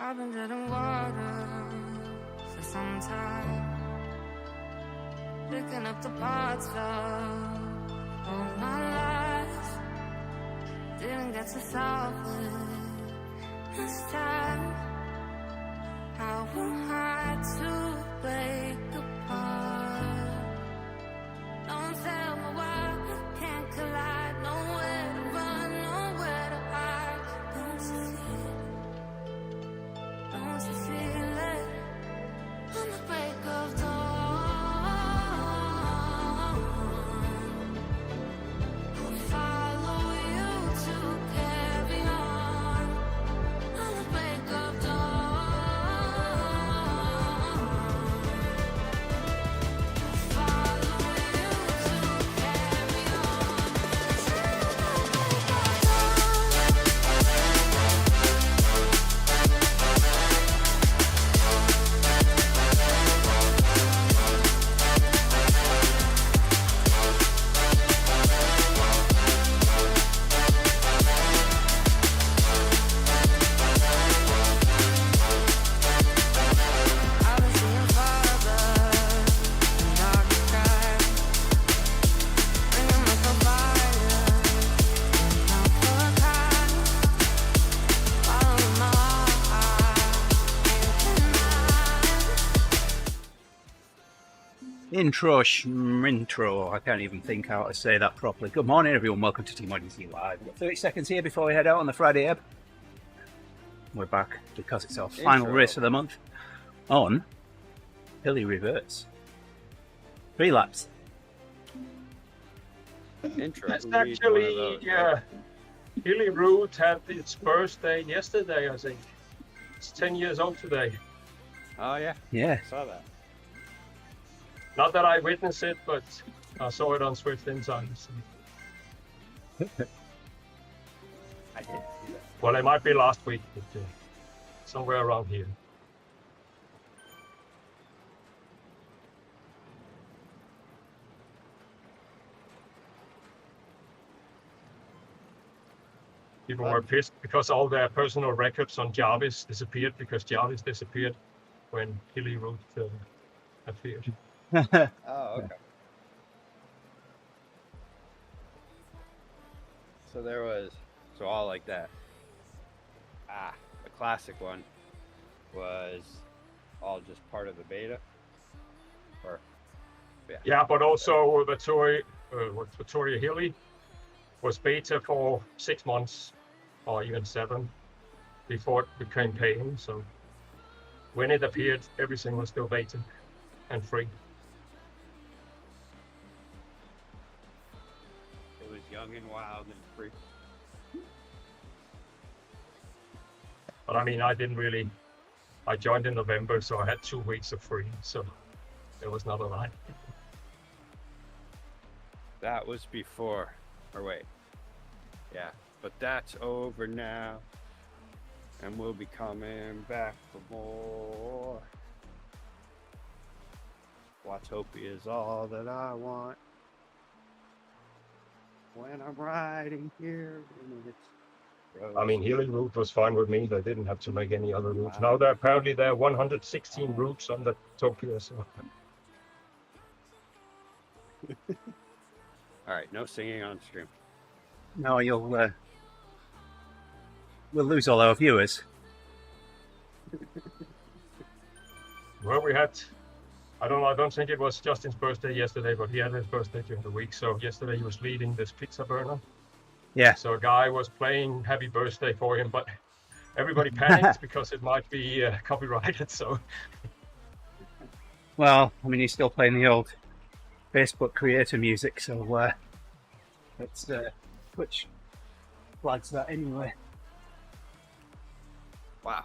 I've been treading water for some time, picking up the parts of all my life. Didn't get to solve it this time. How am I to break apart? Don't tell me why I can't collide. Nowhere to run, nowhere to hide. Don't you feel it? Don't you feel it? On the break of dawn, I'll follow you to carry on. On the break of dawn, I'll follow you to carry on. I've been seeing farther in dark skies, bringing with the fire, down for a kite, following my heart, Intro. I can't even think how to say that properly. Good morning, everyone. Welcome to TeamODZ Live. We've got 30 seconds here before we head out on the Friday ebb. We're back because it's our final Intro. race of the month on Hilly Reverts. 3 laps. Intro. That's Who needs one of actually, those, yeah. right? Hilly Root had its birthday yesterday, I think. It's 10 years old today. Oh yeah, Yeah. I saw that. Not that I witnessed it, but I saw it on Swift Insights. I didn't see that. Well, it might be last week, but somewhere around here. People were pissed because all their personal records on Jarvis disappeared because Jarvis disappeared when Hilly Root appeared. Oh, okay. So there was, so all like that. The classic one was all just part of the beta. Or, Yeah, but also Victoria Hilly was beta for 6 months or even 7 before it became paying. So when it appeared, everything was still beta and free. it was young and wild and free. But I mean, I joined in November, so I had 2 weeks of free. So there was not a line. That was before, or wait. Yeah, but that's over now. And we'll be coming back for more. Watopia is all that I want. When I'm riding here in its I mean, Hilly Route was fine with me. They didn't have to make any other routes. Now there are 116 routes on the Tokyo. So all right, no singing on stream. No, we'll lose all our viewers. well, we had. I don't think it was Justin's birthday yesterday, but he had his birthday during the week. So yesterday he was leading this pizza burner. Yeah. So a guy was playing happy birthday for him, but everybody panicked because it might be copyrighted. So Well, I mean, he's still playing the old Facebook creator music, so it's Twitch flags that anyway. Wow.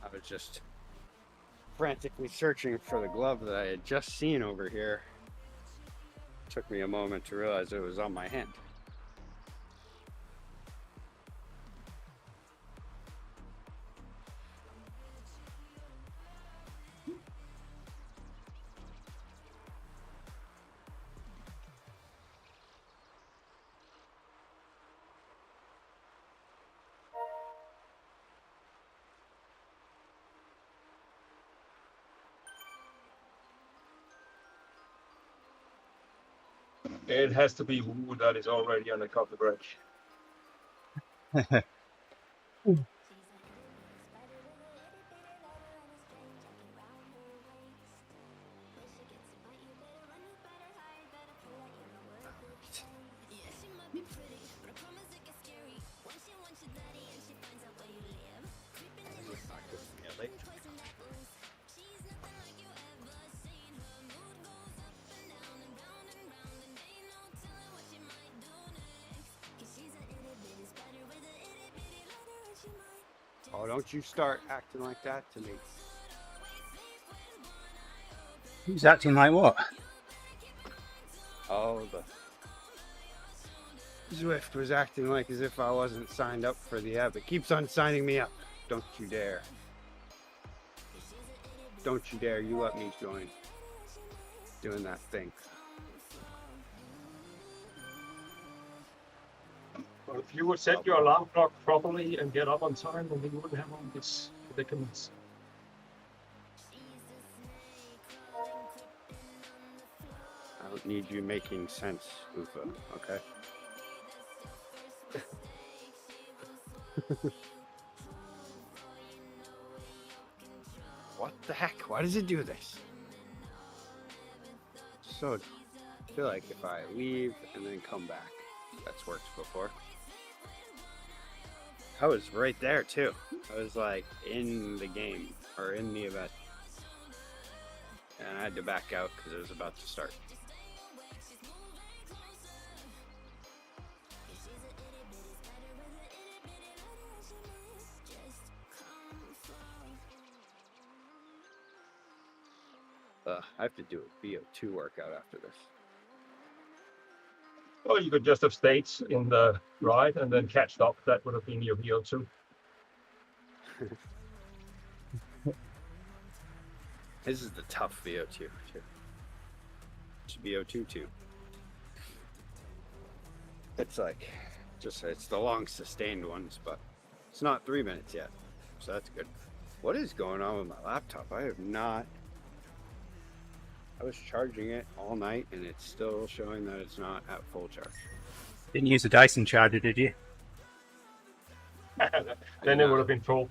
I was just frantically searching for the glove that I had just seen over here. Took me a moment to realize it was on my hand. It has to be wood that is already on the coffee break. Oh, don't you start acting like that to me. Who's acting like what? Oh, the Zwift was acting like as if I wasn't signed up for the app. It keeps on signing me up. Don't you dare. Don't you dare. You let me join. Doing that thing. Well, if you would set your alarm clock properly and get up on time, then you wouldn't have all these predicaments. I don't need you making sense, Ufa, okay? What the heck? Why does it do this? So, I feel like if I leave and then come back, that's worked before. I was right there too. I was like in the game or in the event. And I had to back out because it was about to start. I have to do a VO2 workout after this. Or you could just have stayed in the ride and then catched up. That would have been your VO2. This is the tough VO2 too. It's VO2 too. It's like, it's the long sustained ones, but it's not 3 minutes yet. So that's good. What is going on with my laptop? I was charging it all night and it's still showing that it's not at full charge. Didn't use a Dyson charger, did you? Then it would have been full.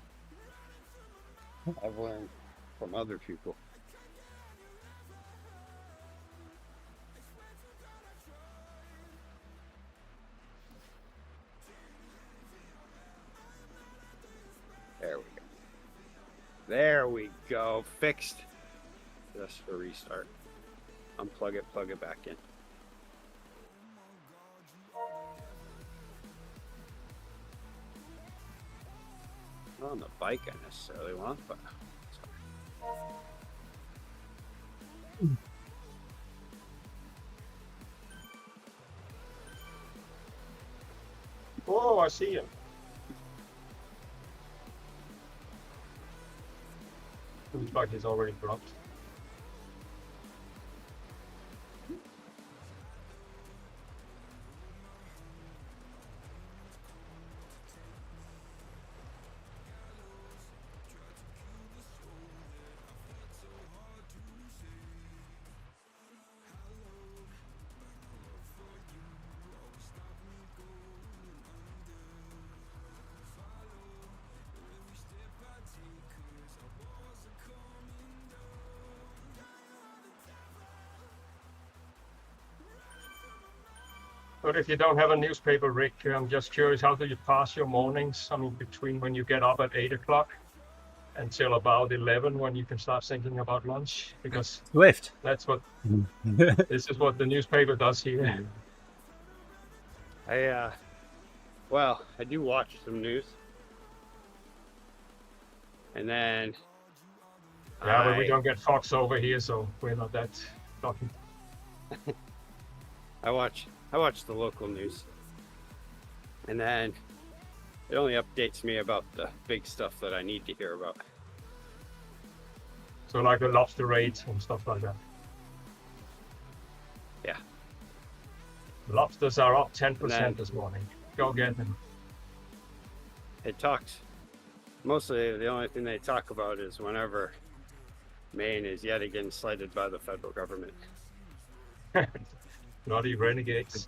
I've learned from other people. There we go. There we go. Fixed. Just for restart. Unplug it, plug it back in. Not on the bike I necessarily want, but Oh, I see him. Whose bike is already dropped? But if you don't have a newspaper, Rick, I'm just curious, how do you pass your mornings? I mean, between when you get up at 8 o'clock until about 11 when you can start thinking about lunch? Because Swift. that's what, this is what the newspaper does here. I do watch some news. And then Yeah, but we don't get Fox over here, so we're not that talking. I watch the local news, and then it only updates me about the big stuff that I need to hear about. So like the lobster rates and stuff like that. Yeah. Lobsters are up 10% then, this morning. Go get them. It talks. Mostly the only thing they talk about is whenever Maine is yet again slighted by the federal government. bloody renegades.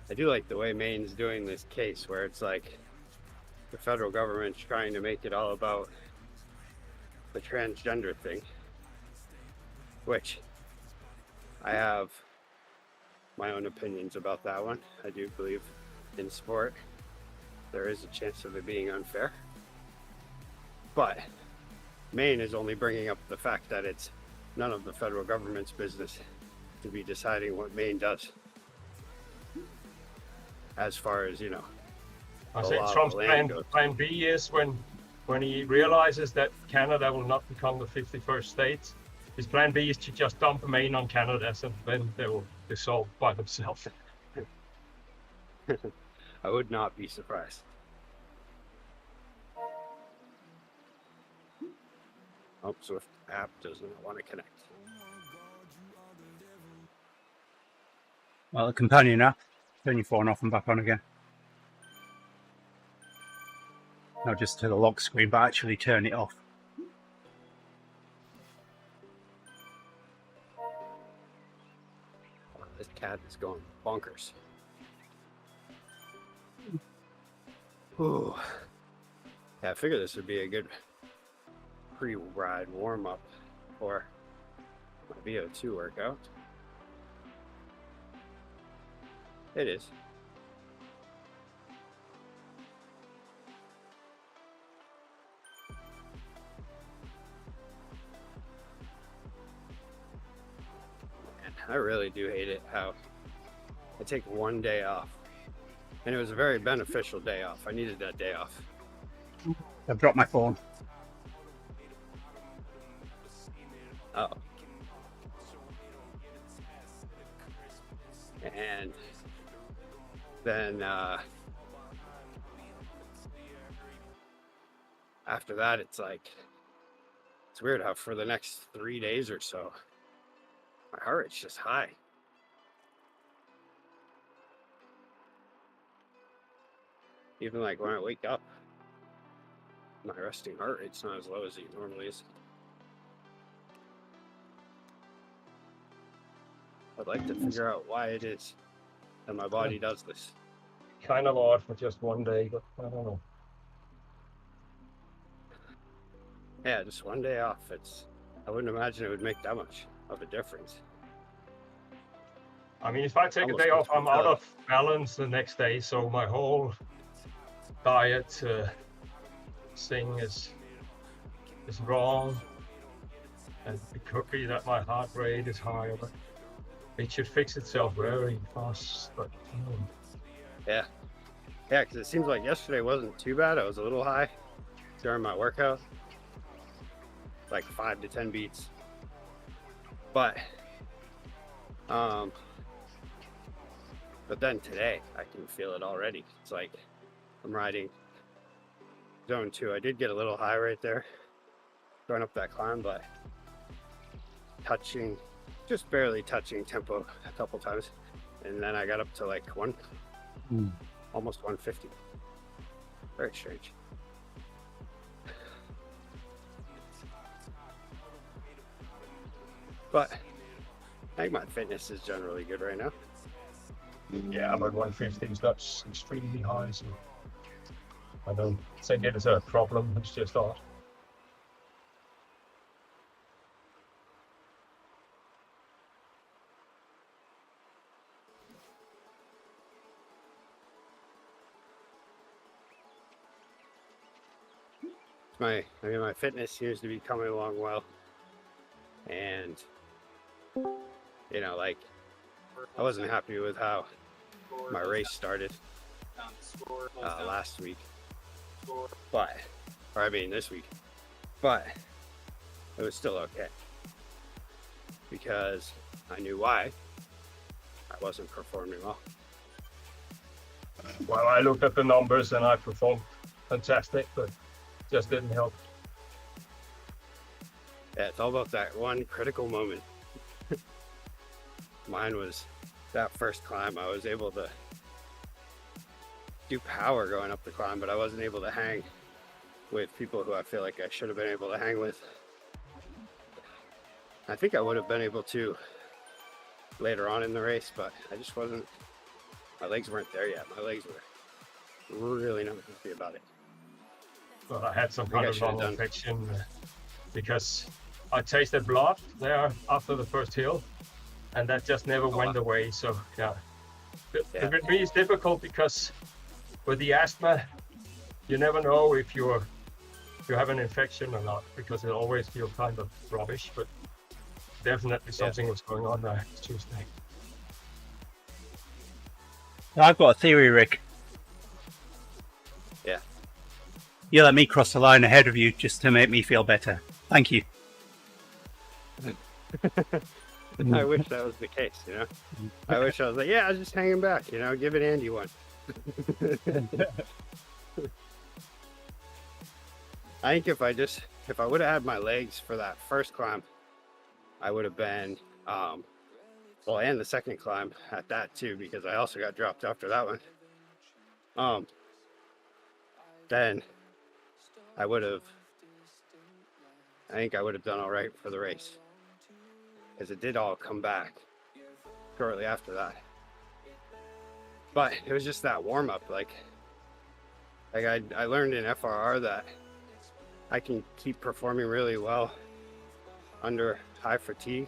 I do like the way Maine's doing this case, where it's like the federal government's trying to make it all about the transgender thing, which I have my own opinions about that one. I do believe in sport there is a chance of it being unfair, but Maine is only bringing up the fact that it's none of the federal government's business to be deciding what Maine does, as far as, you know, I the say law of Trump's the land goes. plan B is when he realizes that Canada will not become the 51st state, his plan B is to just dump Maine on Canada, and then they will dissolve by themselves. I would not be surprised. Oh, Swift app does not want to connect. Well, the companion app, turn your phone off and back on again. Not just to the lock screen, but actually turn it off. This cat is going bonkers. Ooh. Yeah, I figured this would be a good pre-ride warm-up for my VO2 workout. It is. Man, I really do hate it how I take one day off. And it was a very beneficial day off. I needed that day off. I've dropped my phone. Oh. And then after that, it's like, it's weird how for the next 3 days or so, my heart rate's just high. Even like when I wake up, my resting heart rate's not as low as it normally is. I'd like to figure out why it is that my body does this. Kind of odd for just one day, but I don't know. Yeah, just one day off. I wouldn't imagine it would make that much of a difference. I mean, if I take a Almost day off, makes me I'm out feel- of balance the next day, so my whole diet thing is wrong, and it could be that my heart rate is higher, but it should fix itself very fast. But Yeah, because it seems like yesterday wasn't too bad. I was a little high during my workout, like 5 to 10 beats. But then today I can feel it already. It's like I'm riding zone 2. I did get a little high right there going up that climb, but just barely touching tempo a couple times, and then I got up to like almost 150. Very strange. But I think my fitness is generally good right now. yeah, but 150 is not extremely high, so I don't think it is a problem. It's just odd. My fitness seems to be coming along well, and you know, like, I wasn't happy with how my race started last week, this week, but it was still okay because I knew why I wasn't performing well. Well, I looked at the numbers and I performed fantastic, but just didn't help. Yeah, it's all about that one critical moment. Mine was that first climb. I was able to do power going up the climb, but I wasn't able to hang with people who I feel like I should have been able to hang with. I think I would have been able to later on in the race, but I just wasn't, my legs weren't there yet. My legs were really not happy about it. Well, I had some I kind think I of should have lung done. infection because I tasted blood there after the first hill, and that just never went away. So yeah, Yeah. with me it's difficult because with the asthma, you never know if you have an infection or not, because it always feels kind of rubbish. But definitely something was going on there Tuesday. I've got a theory, Rick. Yeah. You let me cross the line ahead of you just to make me feel better. Thank you. I wish that was the case, you know. I wish I was like, yeah, I was just hanging back, you know, give it Andy one. I think if I would have had my legs for that first climb, I would have been, well, and the second climb at that too, because I also got dropped after that one. Then I think I would have done all right for the race, because it did all come back shortly after that. But it was just that warm up, like I learned in FRR that I can keep performing really well under high fatigue,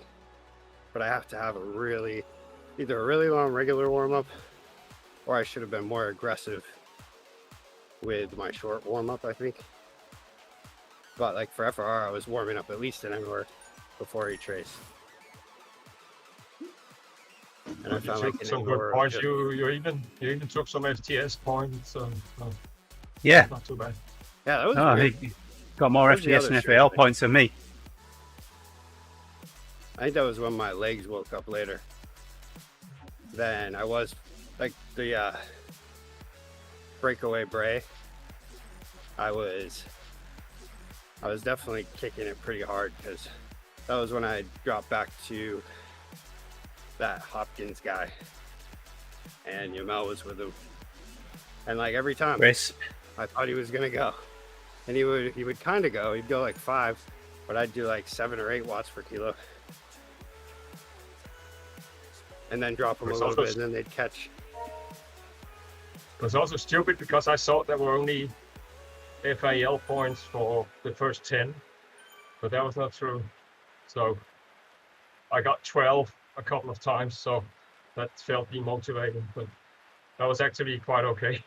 but I have to have either a really long regular warm up, or I should have been more aggressive with my short warm up, I think. But like for FRR, I was warming up at least an hour before each race. And I You found took like an some hour good points. of You even took some STS points. Yeah. Not too bad. yeah, that was Oh, weird. he got more Where's the FTS other and shirt? FAL points than me. I think that was when my legs woke up later. Then I was like the breakaway Bray. I was definitely kicking it pretty hard, because that was when I dropped back to that Hopkins guy, and Yamel was with him. And like every time Chris. I thought he was gonna go, and he would kind of go. He'd go like 5, but I'd do like 7 or 8 watts per kilo, and then drop him a little bit, and then they'd catch. It was also stupid because I thought there were only FAL points for the first 10, but that was not true. So I got 12 a couple of times, so that felt demotivating, but that was actually quite okay.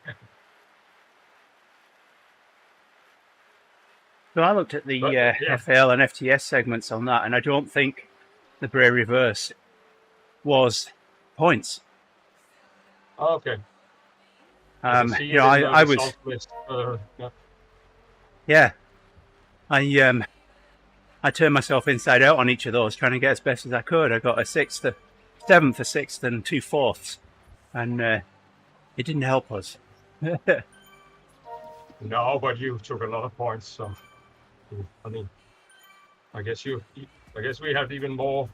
So I looked at the But, yeah. FL and FTS segments on that, and I don't think the Bray reverse was points. Oh, okay. I was, yeah. I turned myself inside out on each of those, trying to get as best as I could. I got a 7th, a 6th, and 2 4ths, and it didn't help us. No, but you took a lot of points, so I mean, I guess we had even more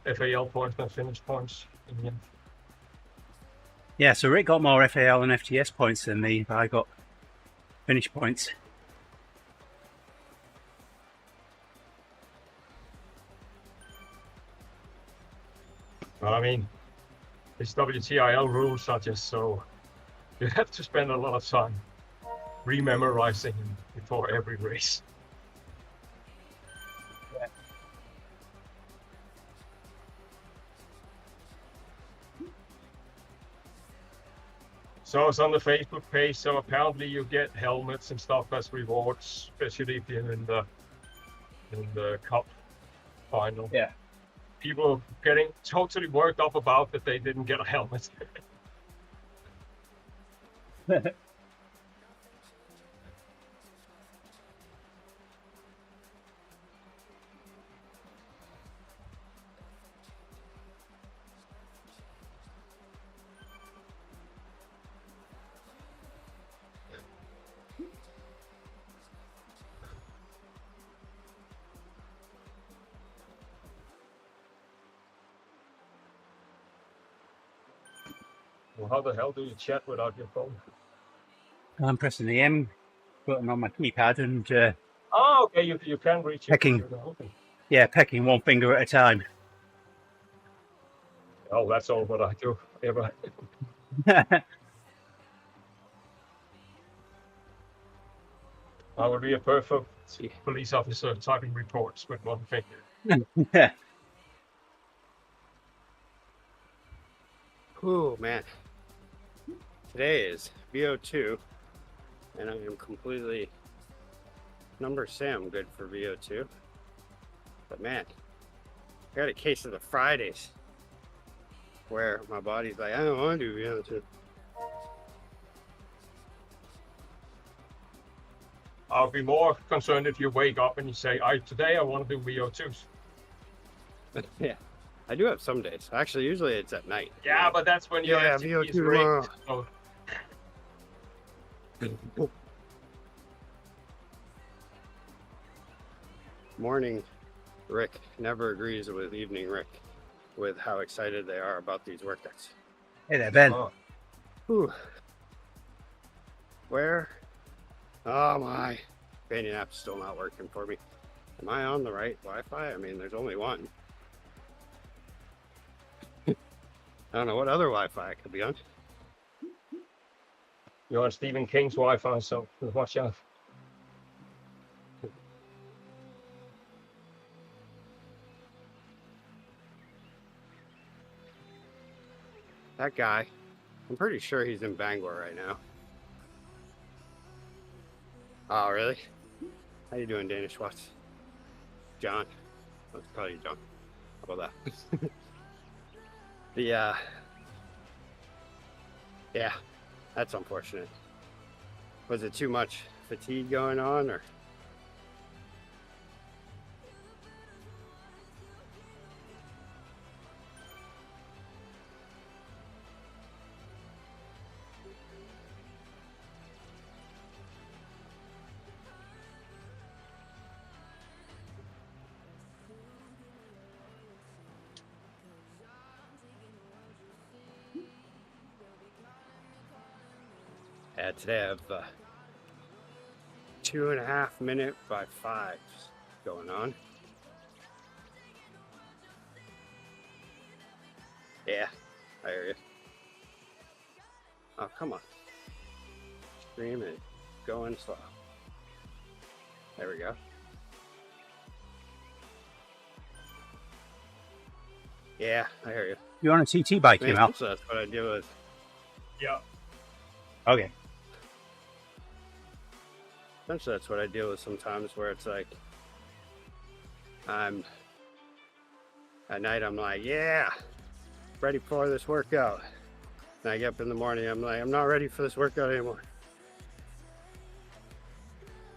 FAL points than finish points in the end. Yeah, so Rick got more FAL and FTS points than me, but I got finish points. Well, I mean, these WTIL rules are just so, you have to spend a lot of time rememorizing before every race. Yeah. So it's on the Facebook page, so apparently you get helmets and stuff as rewards, especially if you're in the cup final. Yeah. People getting totally worked up about that they didn't get a helmet. Well, how the hell do you chat without your phone? I'm pressing the M button on my keypad and Oh, okay. You can reach it. Pecking. Okay. yeah, pecking one finger at a time. Oh, that's all what I do. Ever. I would be a perfect police officer typing reports with one finger. Oh man, today is VO2, and I am completely number Sam good for VO2. But man, I got a case of the Fridays where my body's like, I don't want to do VO2. I'll be more concerned if you wake up and you say, today I want to do VO2s. Yeah, I do have some days. Actually, usually it's at night. Yeah, but that's when your Yeah, FTP is VO2 rigged. tomorrow. So, Morning Rick never agrees with evening Rick with how excited they are about these workouts. Hey there, Ben. Whew. Where? Oh my. Companion app's still not working for me. Am I on the right Wi-Fi? I mean, there's only one. I don't know what other Wi-Fi I could be on. you're on Stephen King's Wi-Fi, so watch out. That guy, I'm pretty sure he's in Bangor right now. Oh, really? How you doing, Danish Watts? John. Let's call you John. How about that? Yeah, that's unfortunate. Was it too much fatigue going on, or? Yeah, today I have 2.5 minute by 5s going on. Yeah, I hear you. Oh, come on. Stream it. Going slow. There we go. Yeah, I hear you. You're on a TT bike, you know? So that's what I do with. Yeah. Okay. Essentially, that's what I deal with sometimes, where it's like, at night I'm like, yeah, ready for this workout. And I get up in the morning, I'm like, I'm not ready for this workout anymore.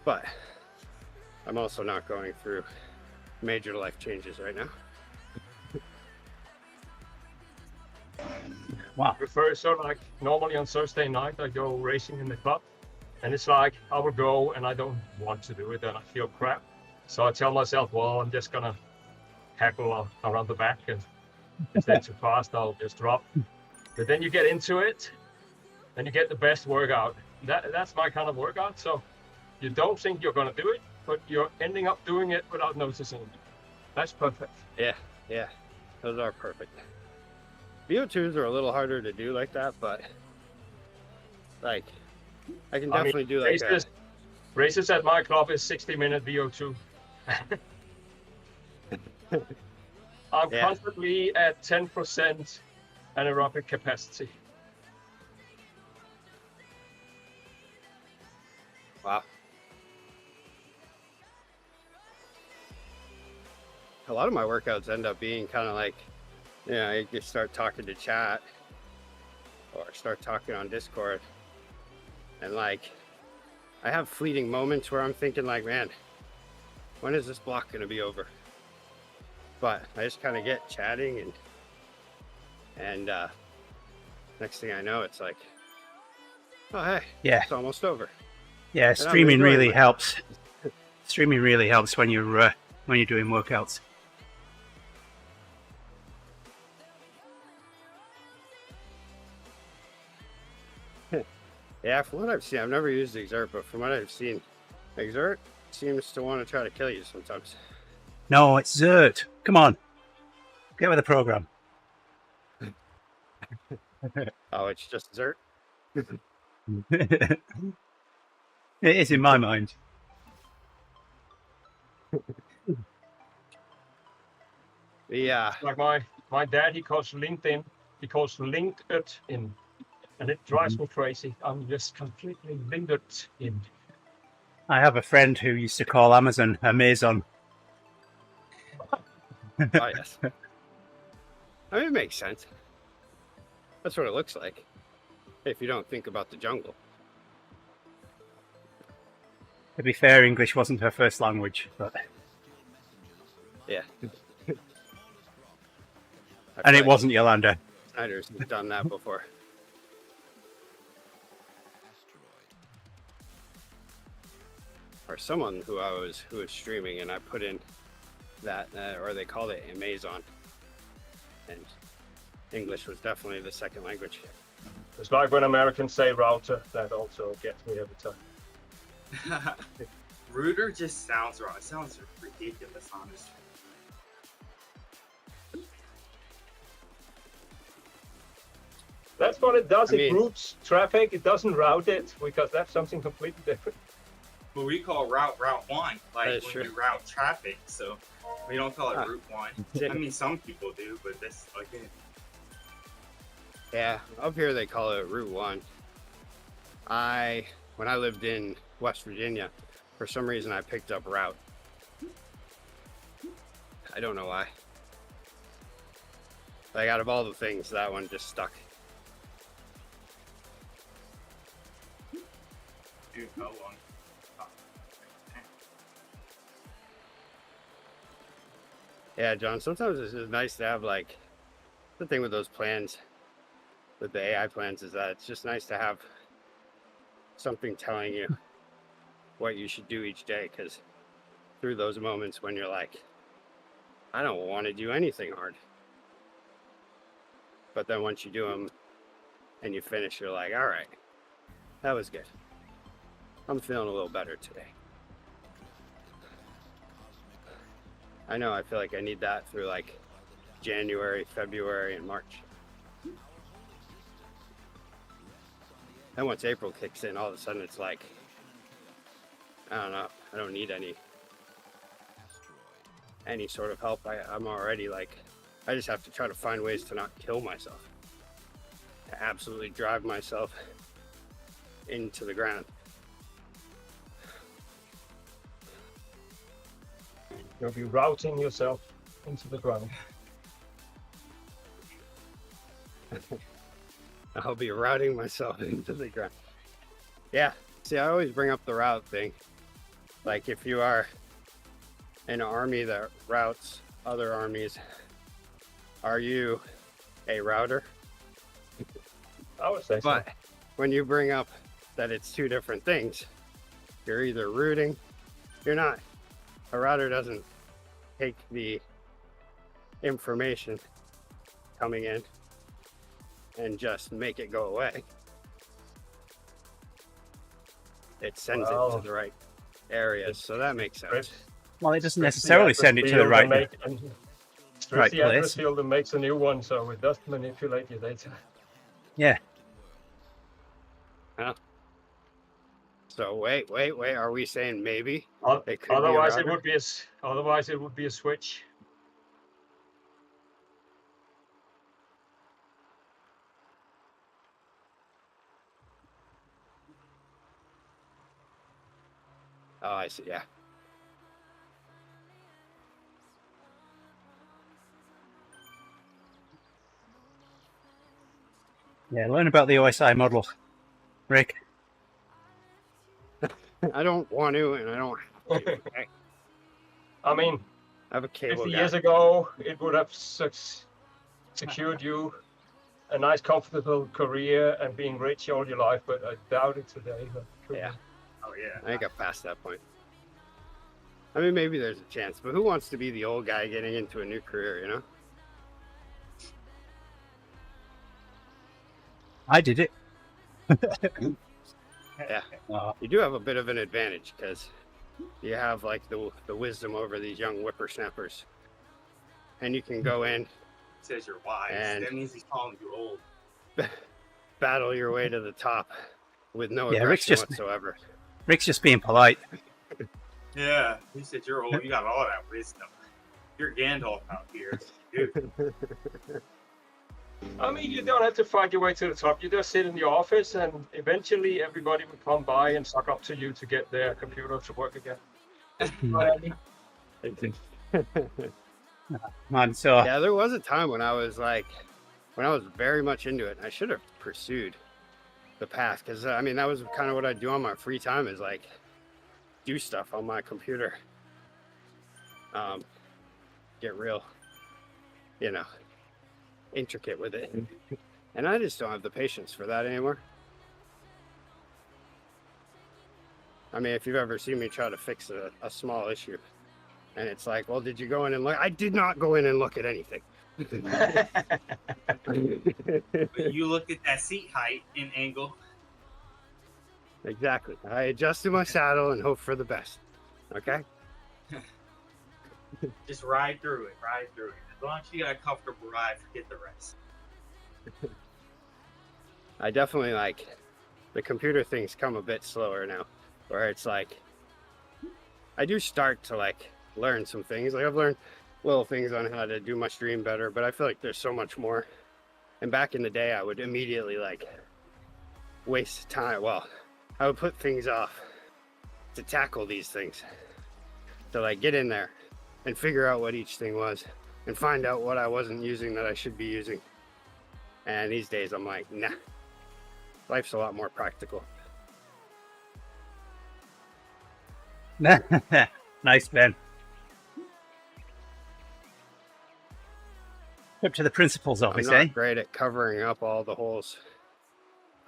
But I'm also not going through major life changes right now. Wow. So like normally on Thursday night, I go racing in the club. And it's like, I will go and I don't want to do it and I feel crap. So I tell myself, well, I'm just gonna heckle around the back, and if they're too fast, I'll just drop. But then you get into it and you get the best workout. That's my kind of workout. So you don't think you're gonna do it, but you're ending up doing it without noticing. That's perfect. Yeah, those are perfect. VO2s are a little harder to do like that, but like, I can definitely do like races at my club is 60-minute VO2. I'm constantly at 10% anaerobic capacity. Wow. A lot of my workouts end up being kind of like, you know, you just start talking to chat or start talking on Discord, and like, I have fleeting moments where I'm thinking like, man, when is this block going to be over? But I just kind of get chatting, and next thing I know, it's like, oh, hey, Yeah. it's almost over. Yeah, And streaming I'm enjoying really it. helps. Streaming really helps when you're doing workouts. Yeah, from what I've seen, I've never used Exert, but from what I've seen, Exert seems to want to try to kill you sometimes. No, it's Zert. Come on. Get with the program. Oh, it's just Exert? It is in my mind. Yeah. Like my dad, he calls LinkedIn. He calls LinkedIn, and it drives me crazy. I'm just completely LinkedIn. I have a friend who used to call Amazon Amazon. Oh, yes. I mean, it makes sense. That's what it looks like. If you don't think about the jungle. To be fair, English wasn't her first language, but Yeah. and it wasn't Yolanda. Snyder's done that before. Or someone who was streaming, and I put in that, or they called it Amazon, and English was definitely the second language. It's like when Americans say router, that also gets me every time. Router just sounds wrong. It sounds ridiculous, honestly. That's what it does. I It mean- routes traffic. It doesn't route it because that's something completely different. But we call route 1, like That's when true. you route traffic. So we don't call it Ah. route 1. Yeah. I mean, some people do, but that's like it. Yeah, up here they call it Route 1. When I lived in West Virginia, for some reason I picked up route. I don't know why. Like out of all the things, that one just stuck. Dude, how long? Yeah, John, sometimes it's just nice to have, like, the thing with those plans, with the AI plans, is that it's just nice to have something telling you what you should do each day, because through those moments when you're like, I don't want to do anything hard. But then once you do them and you finish, you're like, all right, that was good. I'm feeling a little better today. I know, I feel like I need that through like January, February, and March. And once April kicks in, all of a sudden it's like, I don't know, I don't need any sort of help. I'm already like, I just have to try to find ways to not kill myself. To absolutely drive myself into the ground. You'll be routing yourself into the ground. I'll be routing myself into the ground. Yeah, see, I always bring up the route thing. Like, if you are an army that routes other armies, are you a router? I would say so. But when you bring up that it's two different things, you're either routing, you're not. A router doesn't take the information coming in and just make it go away. It sends it Well, to the right areas, so that makes sense. Well, it doesn't necessarily send it to the right. right right the place. address field and makes a new one, so it does manipulate your data. Yeah. So wait, are we saying maybe? It could be a Otherwise, it router? would be a switch. Oh, I see, yeah. Yeah, learn about the OSI model, Rick. I don't want to, and I don't have to. Okay? I mean, I have a cable 50 guy. years ago, it would have secured you a nice, comfortable career and being rich all your life, but I doubt it today. Yeah. Oh yeah. I got past that point. I mean, maybe there's a chance, but who wants to be the old guy getting into a new career, you know? I did it. Yeah, Oh, you do have a bit of an advantage because you have like the wisdom over these young whippersnappers, and you can go in Says you're wise. And- That means he's calling you old. battle your way to the top with no Yeah, Rick's aggression just- whatsoever. Rick's just being polite. Yeah, he said you're old. You got all that wisdom. You're Gandalf out here, dude. I mean, you don't have to fight your way to the top. You just sit in the office, and eventually everybody will come by and suck up to you to get their computer to work again. Man, so Yeah, there was a time when I was very much into it. I should have pursued the path because I mean that was kind of what I do on my free time is like do stuff on my computer. Get real, intricate with it, and I just don't have the patience for that anymore. I mean, if you've ever seen me try to fix a small issue, and it's like, well, did you go in and look? I did not go in and look at anything. But you looked at that seat height and angle. Exactly. I adjusted my saddle and hope for the best. Okay. Just ride through it. Ride through it. As long as you got a comfortable ride, forget the rest. I definitely like the computer things come a bit slower now, where it's like I do start to like learn some things. Like I've learned little things on how to do my stream better, but I feel like there's so much more. And back in the day, I would immediately like waste time. Well, I would put things off to tackle these things, to like get in there and figure out what each thing was and find out what I wasn't using that I should be using. And these days I'm like, nah, life's a lot more practical. nice, Ben. Up to the principal's I'm office, not eh? great at covering up all the holes.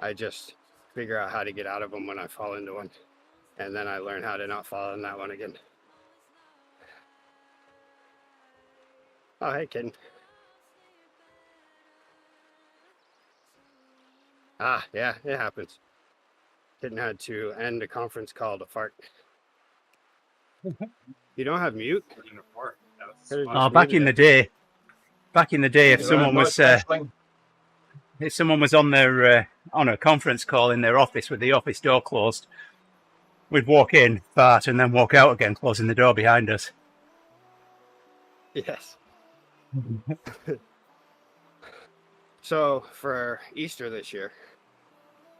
I just figure out how to get out of them when I fall into one. And then I learn how to not fall in that one again. Oh, hey, kitten. Ah, yeah, it happens. Kitten had to end a conference call to fart. You don't have mute? Even a fart. That was Could've fun. Oh, back in the day, if someone was Wrestling. on their on a conference call in their office with the office door closed, we'd walk in, fart, and then walk out again, closing the door behind us. Yes. So for Easter this year,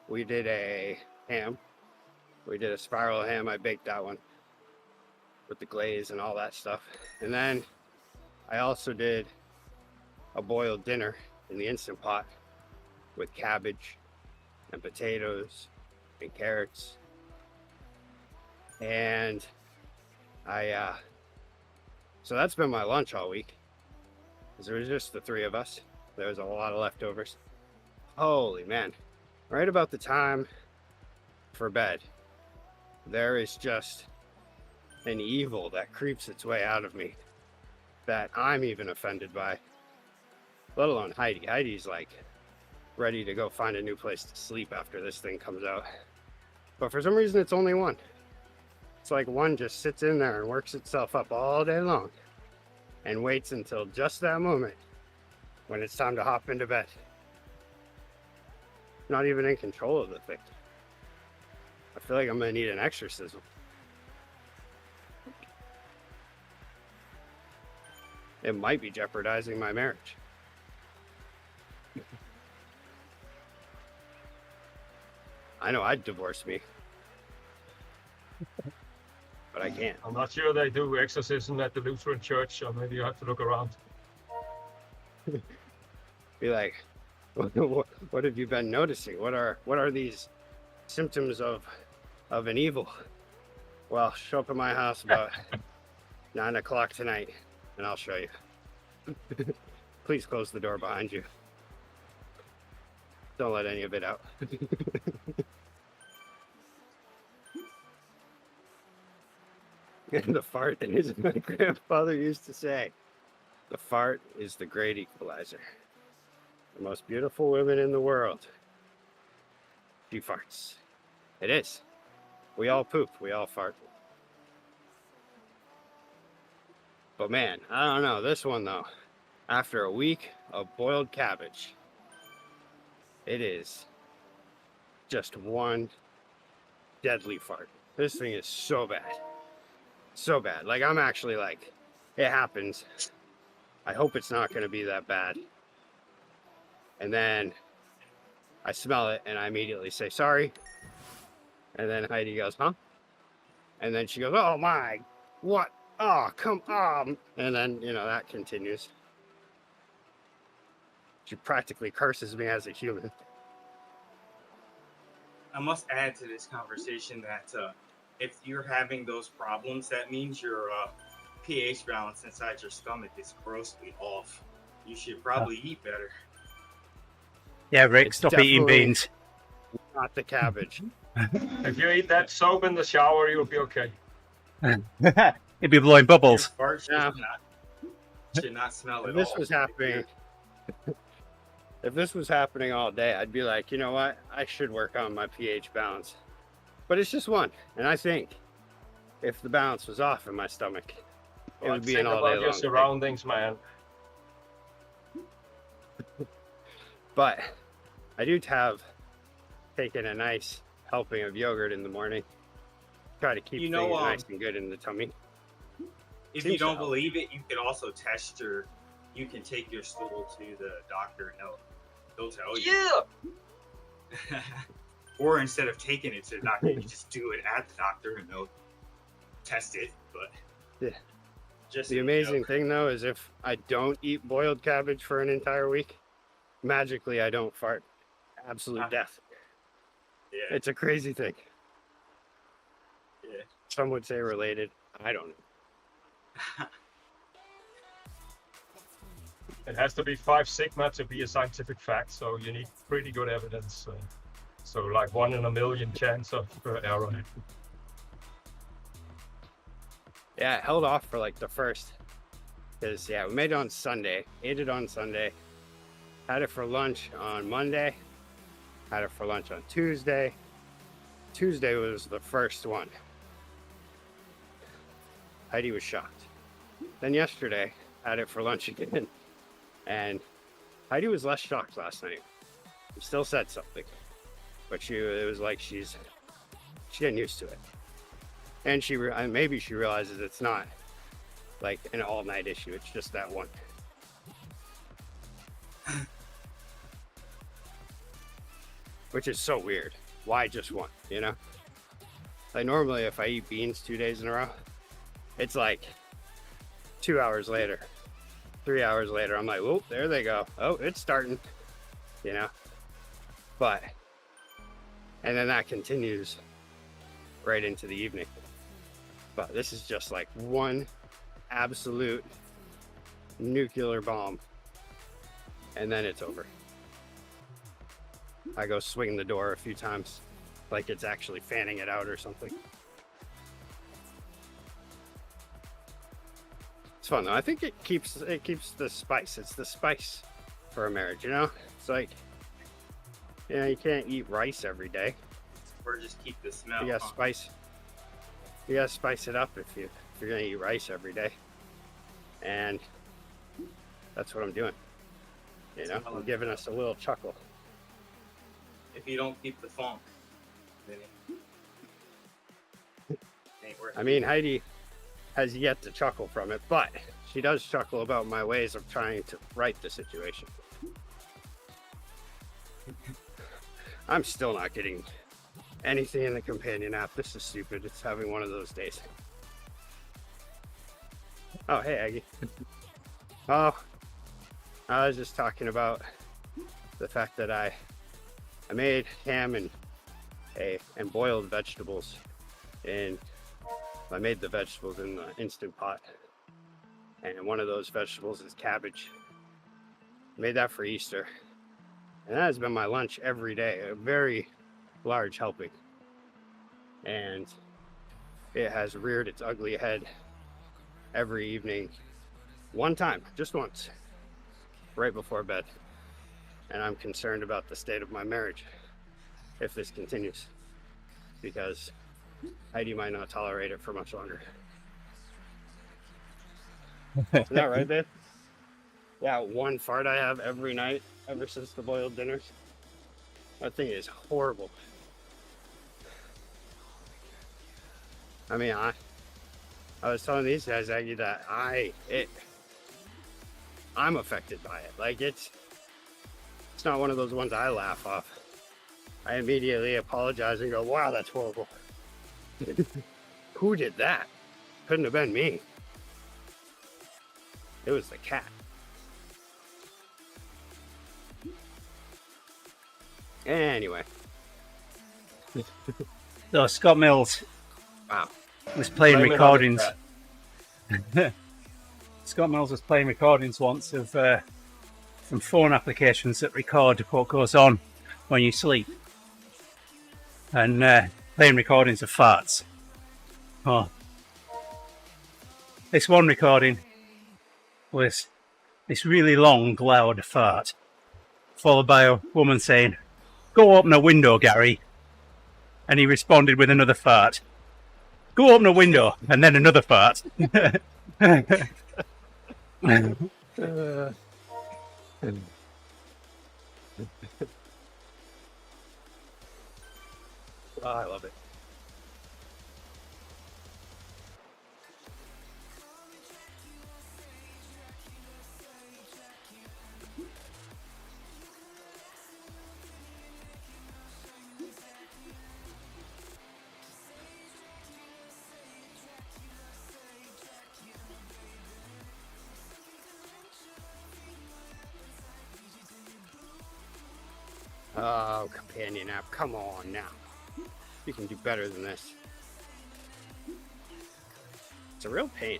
we did a ham. We did a spiral ham. I baked that one with the glaze and all that stuff. And then I also did a boiled dinner in the Instant Pot with cabbage and potatoes and carrots. And so that's been my lunch all week. 'Cause there was just the three of us. There was a lot of leftovers. Holy man. Right about the time for bed, there is just an evil that creeps its way out of me that I'm even offended by, let alone Heidi. Heidi's like ready to go find a new place to sleep after this thing comes out. But for some reason, it's only one. It's like one just sits in there and works itself up all day long and waits until just that moment when it's time to hop into bed. Not even in control of the thing. I feel like I'm gonna need an exorcism. It might be jeopardizing my marriage. I know I'd divorce me, but I can't. I'm not sure they do exorcism at the Lutheran church, so maybe you have to look around. Be like, what have you been noticing? What are these symptoms of an evil? Well, show up at my house about 9 o'clock tonight, and I'll show you. Please close the door behind you. Don't let any of it out. And the fart is, my grandfather used to say, the fart is the great equalizer. The most beautiful women in the world. She farts. It is. We all poop. We all fart. But man, I don't know. This one though, after a week of boiled cabbage, it is just one deadly fart. This thing is so bad. So bad. Like, I'm actually like, it happens. I hope it's not going to be that bad. And then I smell it and I immediately say sorry. And then Heidi goes, huh? And then she goes, oh my, what? Oh, come on. And then, you know, that continues. She practically curses me as a human. I must add to this conversation that if you're having those problems, that means your pH balance inside your stomach is grossly off. You should probably eat better. Yeah, Rick, It's stop eating definitely- beans. Not the cabbage. If you eat that soap in the shower, you'll be okay. It'd be blowing Your bubbles. fart Yeah. should not smell If at this all. was happening, if this was happening all day, I'd be like, you know what? I should work on my pH balance. But it's just one. And I think if the balance was off in my stomach, it would be Think an all about day your long thing. surroundings, man. But I do have taken a nice helping of yogurt in the morning. Try to keep You know, things nice and good in the tummy. If Seems you don't so. believe it, you could also test your. You can take your stool to the doctor and they'll tell you. Yeah. Or instead of taking it to the doctor, you just do it at the doctor and they'll test it. But Yeah. just The amazing thing though is if I don't eat boiled cabbage for an entire week, magically I don't fart. Absolute death. Yeah, It's a crazy thing. yeah. Some would say related. I don't know. It has to be 5 sigma to be a scientific fact, so you need pretty good evidence. So like 1 in a million chance of error. Yeah, it held off for like the first. Because, yeah, we made it on Sunday. Ate it on Sunday. Had it for lunch on Monday. Had it for lunch on Tuesday. Tuesday was the first one. Heidi was shocked. Then yesterday, had it for lunch again. And Heidi was less shocked last night. She still said something. But it was like she's getting used to it. And maybe she realizes it's not like an all-night issue. It's just that one. Which is so weird. Why just one, you know? Like normally if I eat beans 2 days in a row, it's like 2 hours later, 3 hours later, I'm like, oh, there they go. Oh, it's starting, you know? But, and then that continues right into the evening. But this is just like one absolute nuclear bomb. And then it's over. I go swing the door a few times, like it's actually fanning it out or something. It's fun though. I think it keeps the spice. It's the spice for a marriage, you know? It's like, you know, you can't eat rice every day. Or just keep the smell. You gotta spice. You gotta spice it up if you're gonna eat rice every day. And that's what I'm doing. You know, I'm giving us a little chuckle. If you don't keep the funk, then it ain't worth I mean, Heidi has yet to chuckle from it, but she does chuckle about my ways of trying to right the situation. I'm still not getting anything in the companion app. This is stupid. It's having one of those days. Oh, hey, Aggie. Oh, I was just talking about the fact that I made ham and boiled vegetables, and I made the vegetables in the Instant Pot, and one of those vegetables is cabbage. Made that for Easter, and that has been my lunch every day, a very large helping, and it has reared its ugly head every evening, one time, just once, right before bed. And I'm concerned about the state of my marriage if this continues. because Heidi might not tolerate it for much longer. Isn't that right, babe? Yeah, one fart I have every night ever since the boiled dinners. That thing is horrible. I mean, I was telling these guys, Aggie, that I'm affected by it. Like, it's not one of those ones I laugh off. I immediately apologize and go, wow, that's horrible. Who did that? Couldn't have been me. It was the cat. Anyway. So Scott Mills Wow. was playing Blame it on the recordings. cat. Scott Mills was playing recordings once of some phone applications that record what goes on when you sleep. And playing recordings of farts. Oh. This one recording was this really long, loud fart, followed by a woman saying, "Go open a window, Gary." And he responded with another fart. "Go open a window," and then another fart. Oh, I love it. Oh, companion app, come on now. You can do better than this. It's a real pain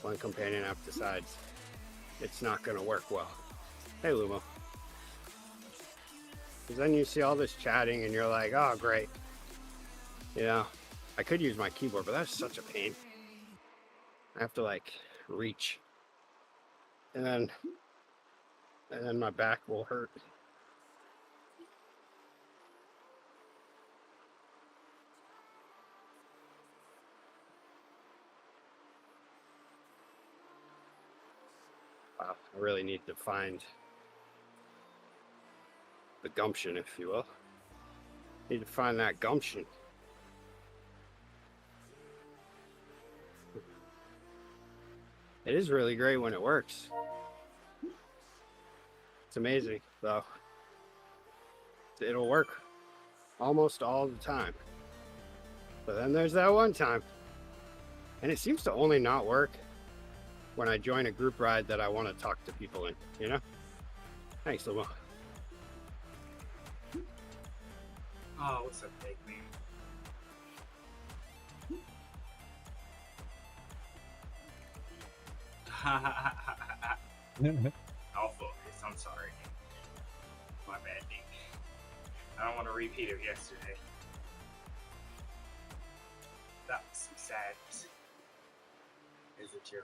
when companion app decides it's not going to work well. Hey, Lumo. Because then you see all this chatting and you're like, oh, great. You know, I could use my keyboard, but that's such a pain. I have to, like, reach. And then my back will hurt. Wow, I really need to find the gumption, if you will. Need to find that gumption. It is really great when it works. It's amazing, though. It'll work almost all the time. But then there's that one time. And it seems to only not work when I join a group ride that I want to talk to people in, you know? Thanks, Limo. Oh, what's up, big man? I'll focus. I'm sorry. My bad, Nick. I don't want to repeat of yesterday. That was some sadness. Is it your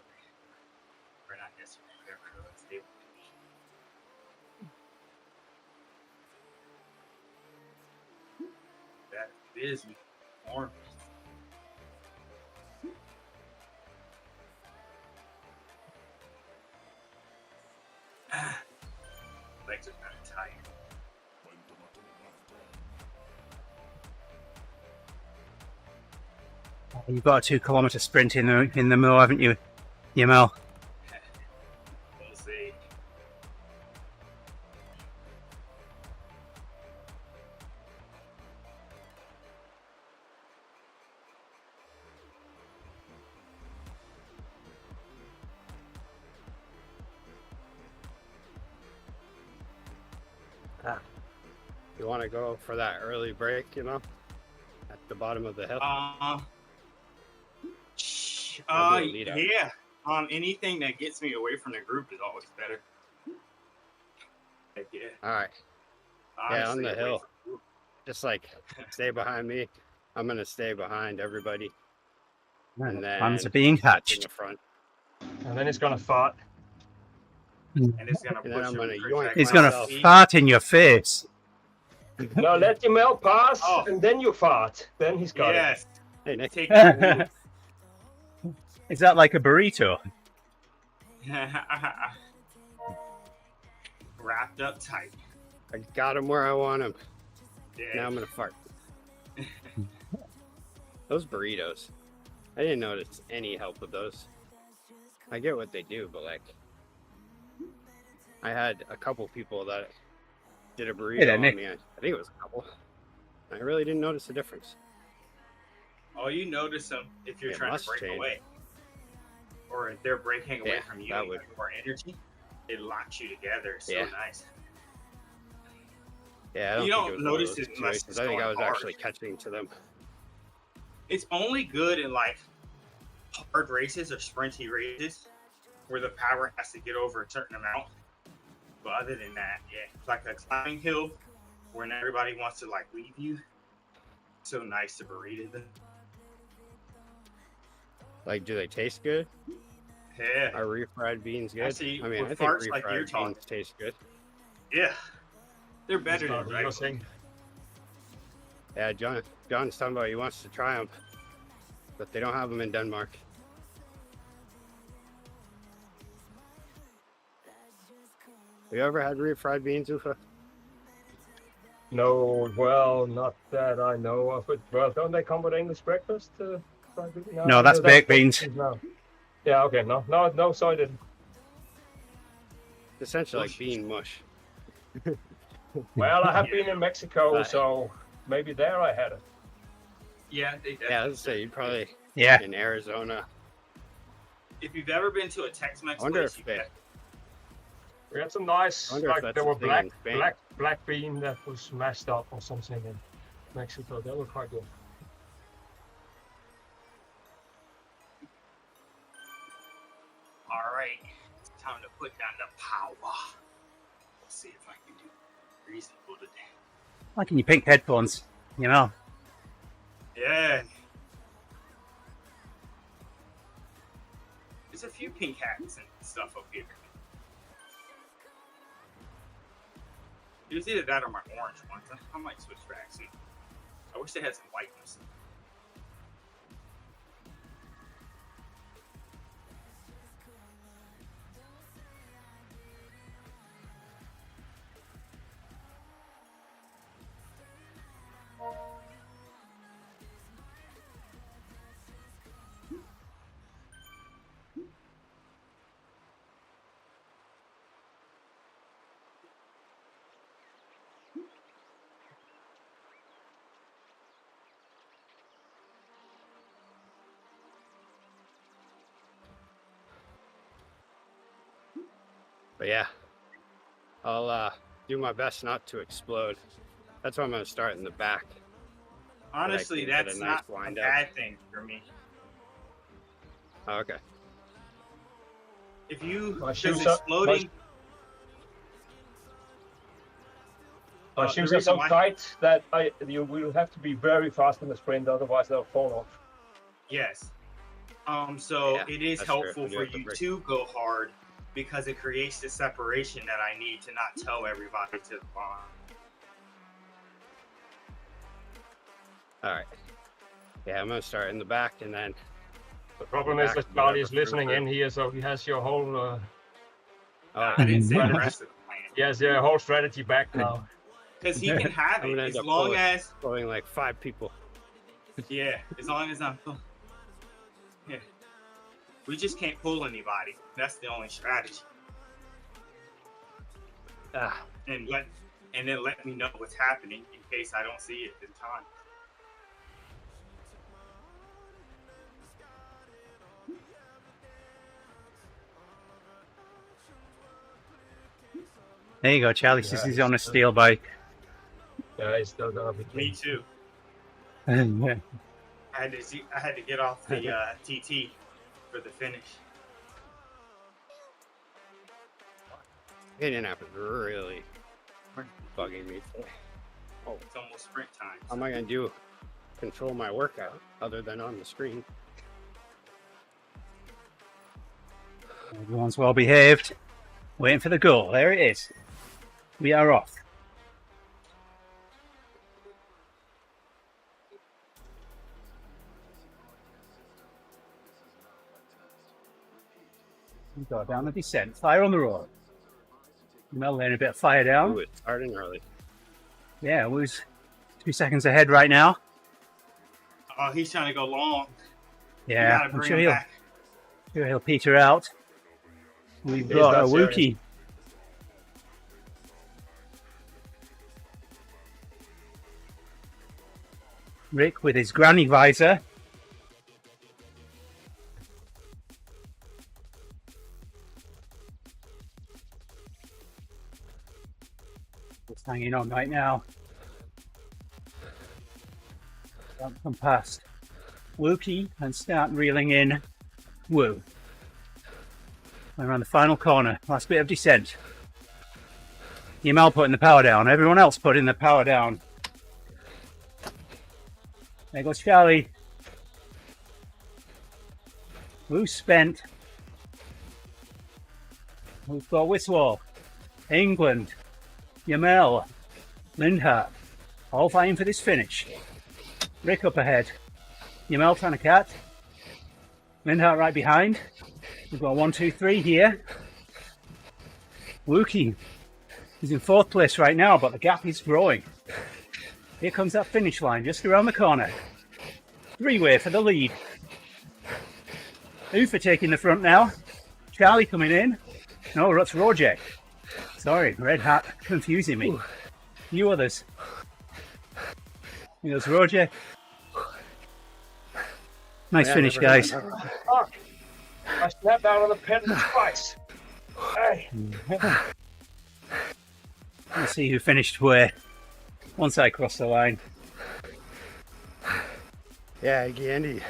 or not yesterday, whatever it was, it that busy morning. Legs are kind of tired. You've got a 2-kilometre sprint in the middle, haven't you, Yamel? We'll see. You want to go for that early break, you know? At the bottom of the hill? Yeah. Anything that gets me away from the group is always better. Heck yeah. All right. Yeah, on the hill. Just like, stay behind me. I'm going to stay behind everybody. And then Plans are being in hatched. the front. And then it's gonna fart. And it's gonna And then push I'm you gonna to yoink protect He's going to myself. fart in your face. Now let your milk pass, Oh. and then you fart. Then he's got Yes. Hey, Nick. Take that. Is that like a burrito? Wrapped up tight. I got him where I want him. Yeah. Now I'm gonna fart. Those burritos. I didn't notice any help with those. I get what they do, but like, I had a couple people that did a burrito there, on Nick. me. I think it was a couple. I really didn't notice the difference. Oh, you notice them if you're It trying to must break change. away. Or if they're breaking away Yeah, from you that and you would- have more energy, it locks you together. It's Yeah. so nice. Yeah, I don't You think don't it was one of notice those it unless situations. it's I think I going was hard. actually catching to them. It's only good in like hard races or sprinty races where the power has to get over a certain amount. But other than that, yeah, it's like a climbing hill when everybody wants to like leave you. So nice to burrito them. Like, do they taste good? Yeah, Are refried beans good? Actually, I mean, with I think farts like you're refried talking- beans taste good. yeah, they're It's better not than your regular. thing. Yeah, John's talking about he wants to try them, but they don't have them in Denmark. Have you ever had refried beans, Ufa? No, well, not that I know of it. Well, don't they come with English breakfast? No, that's baked beans. No. Yeah, okay, no, so I didn't. It's essentially like bean mush. Well, I have been in Mexico, Right. so maybe there I had it. Yeah, they definitely. Yeah, let's say you probably Yeah. in Arizona. If you've ever been to a Tex-Mex I wonder place, if you they. get We had some nice, I wonder if like that's there a were thing in Spain. black bean that was mashed up or something in Mexico. That was quite good. all right. It's time to put down the power. Let's see if I can do reasonable today. Like in your pink headphones, you know. Yeah. There's a few pink hats and stuff up here. It was either that or my orange ones. I might switch back soon. I wish they had some white ones. But yeah, I'll do my best not to explode. That's why I'm gonna start in the back. Honestly, can get a that's nice not a wind up. bad thing for me. Oh, okay. If you My because shoes are- exploding, My the shoes are reason so why- tight that you will have to be very fast in the sprint, otherwise they'll fall off. yes. So Yeah, it is that's true. helpful You do for have to you break. to go hard because it creates the separation that I need to not tell everybody to the bond. All right. Yeah, I'm gonna start in the back and then. The problem is Back that to Charlie is whatever listening group. in here, so he has your whole Oh, I didn't say the Strategy. rest of the plan he has your whole strategy back now. because he can have I'm it gonna as end up long pulling. as Going like 5 people. yeah, as long as I'm yeah. We just can't pull anybody. That's the only strategy. Ah, And then let me know what's happening in case I don't see it in time. There you go, Charlie says Yeah, he's on a it's- steel bike. Yeah, he's still gonna be. Me too. Yeah. I had to get off the TT for the finish. hitting app is really bugging me. Oh, it's almost sprint time. How am I gonna do control my workout other than on the screen? Everyone's well behaved. Waiting for the goal. There it is. We are off. We go down the descent. Fire on the road. Mel laying a bit of fire down. Ooh, it's starting early. Yeah, Wu's 2 seconds ahead right now. Oh, he's trying to go long. You Yeah, gotta I'm bring sure him back. he'll peter out. We've He's got not a serious. Wookie. Rick with his granny visor. Just hanging on right now. Don't come past Wookie and start reeling in Woo. We're around the final corner, last bit of descent. Yamal putting the power down, everyone else putting the power down. There goes Charlie. Woo spent. We've got Wiswall, England, Yamal, Lindhart, all fighting for this finish. Rick up ahead. Yamal trying to cut. Lindhart right behind. We've got 1, 2, 3 here. Wookie is in 4th place right now, but the gap is growing. Here comes that finish line just around the corner. 3-way for the lead. Ufa taking the front now. Charlie coming in. No, that's Rojek. Sorry, Red Hat confusing me. You others. Here's Rojek. Nice finish, guys. Fuck. I snapped out of the pen twice. Hey. Let's see who finished where once I crossed the line. Yeah, Andy.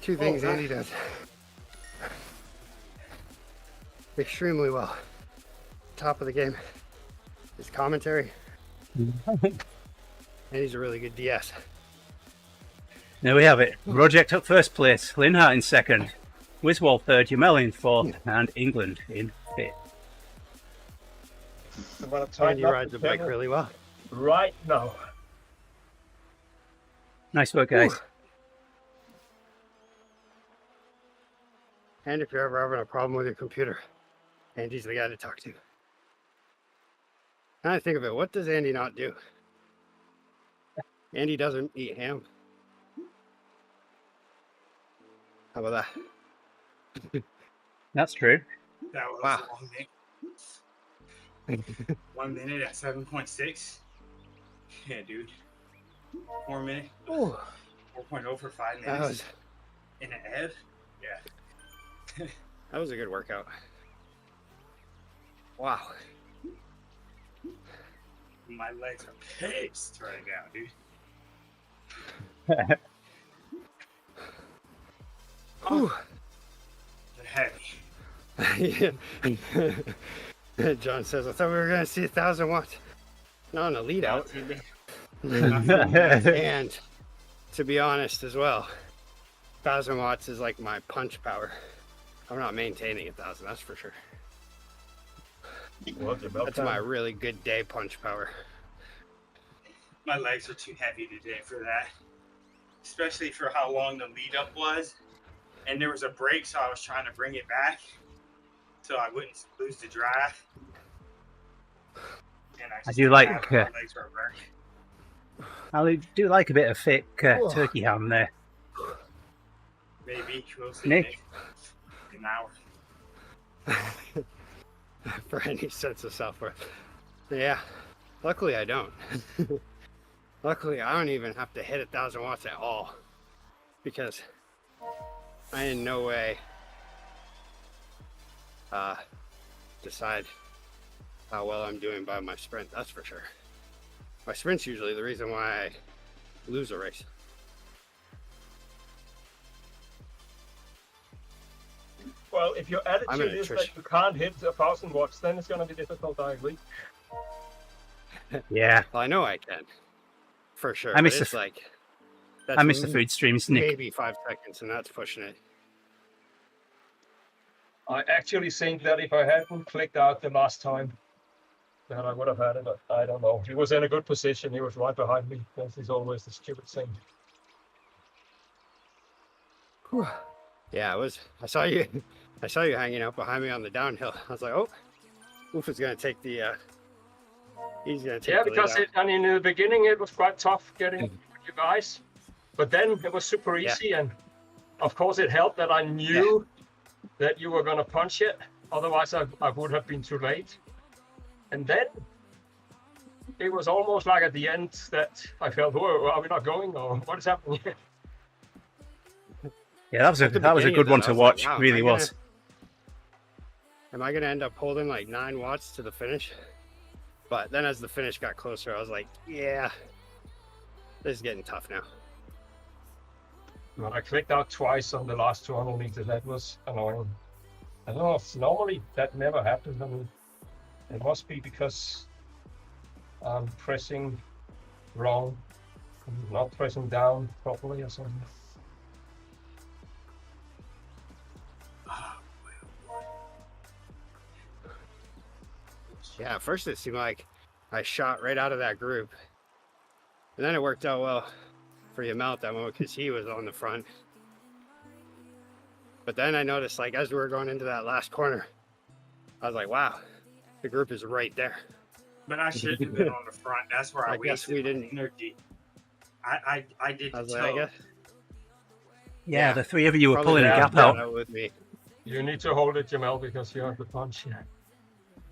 Two things Andy does extremely well. Top of the game. His commentary. And he's a really good DS. There we have it. Rojek took 1st place, Linhart in 2nd, Wiswall 3rd, Yamal in 4th, and England in 5th. I'm gonna tighten Andy up rides the the bike pedal really well. right now. Nice work, guys. And if you're ever having a problem with your computer, Andy's the guy to talk to. Now I think of it, what does Andy not do? Andy doesn't eat ham. How about that? That's true. That was Wow. a long day. 1 minute at 7.6. Yeah, dude. 4 minute. Ooh, 4.0 for 5 that minutes. was In an ed. Yeah. that was a good workout. Wow. My legs are pissed right now, dude. Ooh. They're heavy. Yeah. John says, I thought we were going to see 1,000 watts. Not on a lead out. And to be honest as well, 1,000 watts is like my punch power. I'm not maintaining 1,000, that's for sure. Well, That's my really good day punch power. My legs are too heavy today for that. Especially for how long the lead up was. And there was a break, so I was trying to bring it back so I wouldn't lose the drive. And I just do didn't like, have it. My legs were burning. I do like a bit of thick turkey ham there. Maybe we'll see Nick? in an hour. For any sense of self-worth. Yeah, luckily I don't. Luckily I don't even have to hit 1,000 watts at all, because I in no way decide how well I'm doing by my sprint, that's for sure. My sprint's usually the reason why I lose a race. Well, if your I'm attitude an is that attrition. you can't hit 1,000 watts, then it's going to be difficult, I agree. Yeah, Well, I know I can, for sure. I but miss it's the- like I miss the food streams, Nick. maybe 5 seconds, and that's pushing it. I actually think that if I hadn't clicked out the last time, then I would have had it, but I don't know. He was in a good position. He was right behind me. This is always the stupid thing. Whew. Yeah, it was. I saw you. I saw you hanging out behind me on the downhill. I was like, oh, Oof is gonna take the. He's gonna take. Yeah, the lead because out. in the beginning it was quite tough getting with you guys, but then it was super easy, and of course it helped that I knew that you were gonna punch it. Otherwise, I would have been too late. And then it was almost like at the end that I felt, whoa, are we not going, or what is happening? Yeah, that was a good one to watch. Wow, Really was. Am I gonna end up holding like 9 watts to the finish? But then as the finish got closer, I was like, yeah, this is getting tough now. When I clicked out twice on the last 200 meters, that was annoying. I don't know if normally that never happens. I mean, it must be because I'm pressing wrong, not pressing down properly or something. Yeah, at first it seemed like I shot right out of that group. And then it worked out well for Yamel at that moment because he was on the front. But then I noticed, like, as we were going into that last corner, I was like, wow, the group is right there. But I should have been on the front. That's where I guess we wasted my didn't. energy. I did I the was like, I toe. guess Yeah, the three of you were probably pulling a that gap got out. with me. You need to hold it, Jamel, because you have the punch.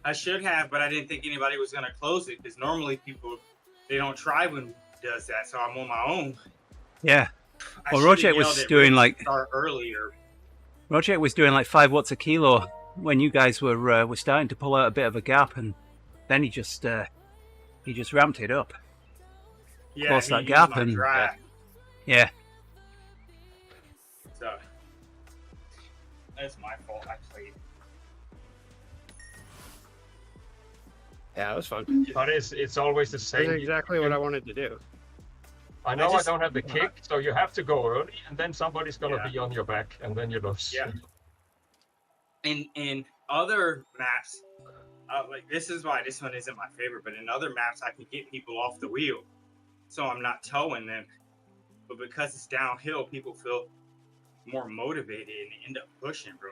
I should have, but I didn't think anybody was going to close it because normally people, they don't try when he does that. So I'm on my own. Yeah. I Well, should've Roger was yelled at doing Rick to like start earlier. Roger was doing like 5 watts a kilo when you guys were starting to pull out a bit of a gap, and then he just ramped it up. Yeah, Close he that used gap my and- drive. Yeah. So that's my fault. I played. Yeah, it was fun. But it's always the That's same. exactly what I wanted to do. I know I just- don't have the kick, so you have to go early, and then somebody's gonna Yeah. be on your back, and then you lose. Yeah. In other maps, like this is why this one isn't my favorite. But in other maps, I can get people off the wheel, so I'm not towing them. But because it's downhill, people feel more motivated and end up pushing, bro.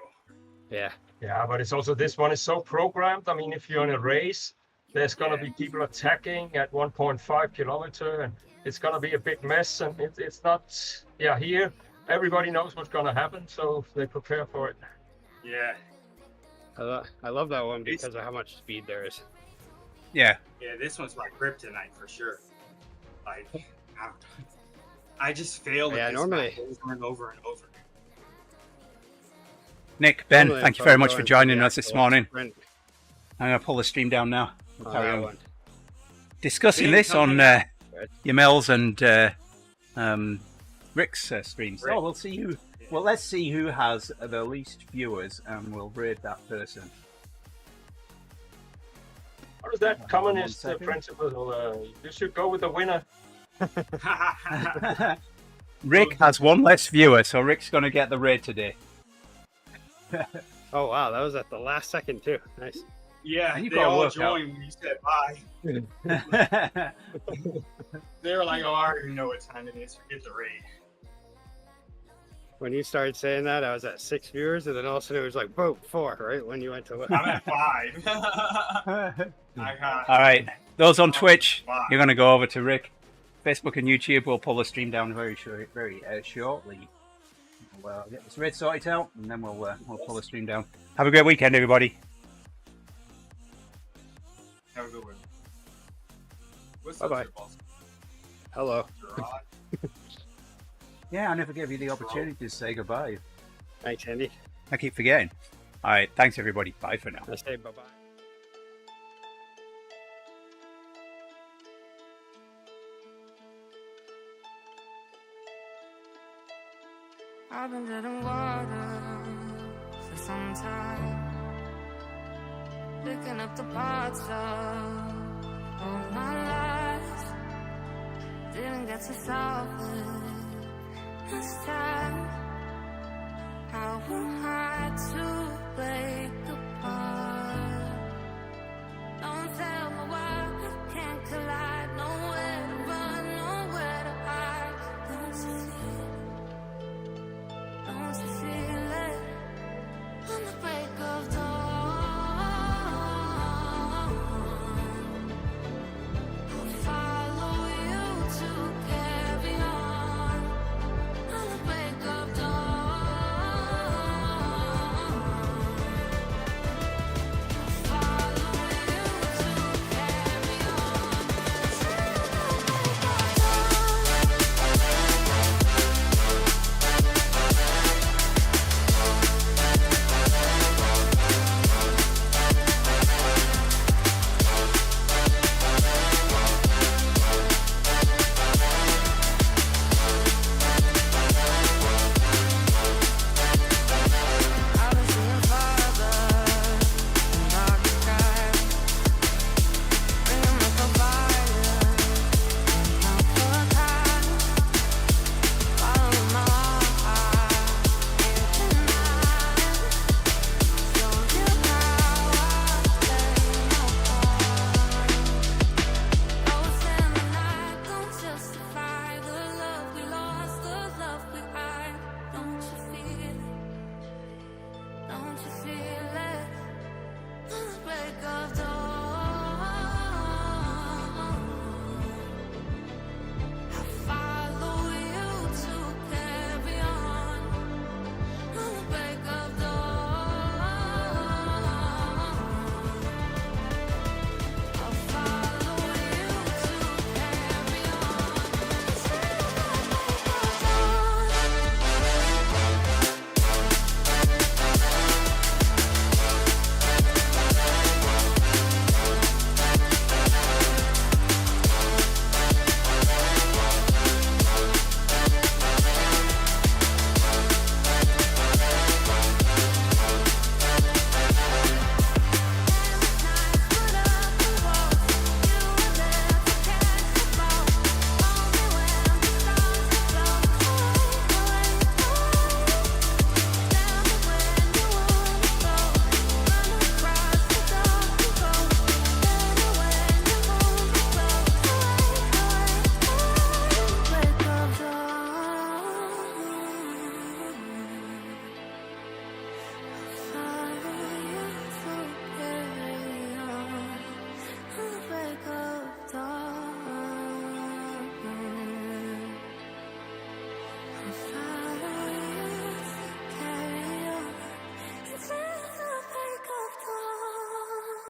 Yeah. Yeah, but it's also this one is so programmed. I mean, if you're in a race, there's gonna Yeah. be people attacking at 1.5 kilometer, and it's gonna be a big mess. And it's not. Yeah, here everybody knows what's gonna happen, so they prepare for it. Yeah, I love that one because of how much speed there is. Yeah. yeah. This one's my kryptonite for sure. Like, I just fail Yeah, at this normally- map over and over and over. Nick, Ben, Normally thank you I'm very much for going joining the us this actual morning. sprint I'm going to pull the stream down now. We'll on carry that on one. discussing Ben, this come on on. Yamel's and Rick's streams. Rick. Oh, we'll see who. Well, let's see who has the least viewers, and we'll grade that person. What is that communist 1 second. principle? You should go with the winner. Rick has 1 less viewer, so Rick's going to get the raid today. Oh wow, that was at the last second too. Nice. Yeah, And you they got all work out. joined when you said bye. They were like, "Oh, I already know what time it is. Forget the raid." When you started saying that, I was at 6 viewers, and then all of a sudden it was like, boom, 4, right? When you went to I'm at 5. I got All right, those on Twitch, Wow. you're going to go over to Rick. Facebook and YouTube will pull the stream down very shortly. We'll get this raid sorted out, and then we'll pull the stream down. Have a great weekend, everybody. Have a good one. What's Bye-bye. up, your boss? hello. Gerard? Yeah, I never gave you the opportunity to say goodbye. Thanks, Andy. I keep forgetting. All right, thanks everybody. Bye for now. I say bye-bye. I've been dead in water for some time, picking up the parts of all my life. Didn't get to solve it this time.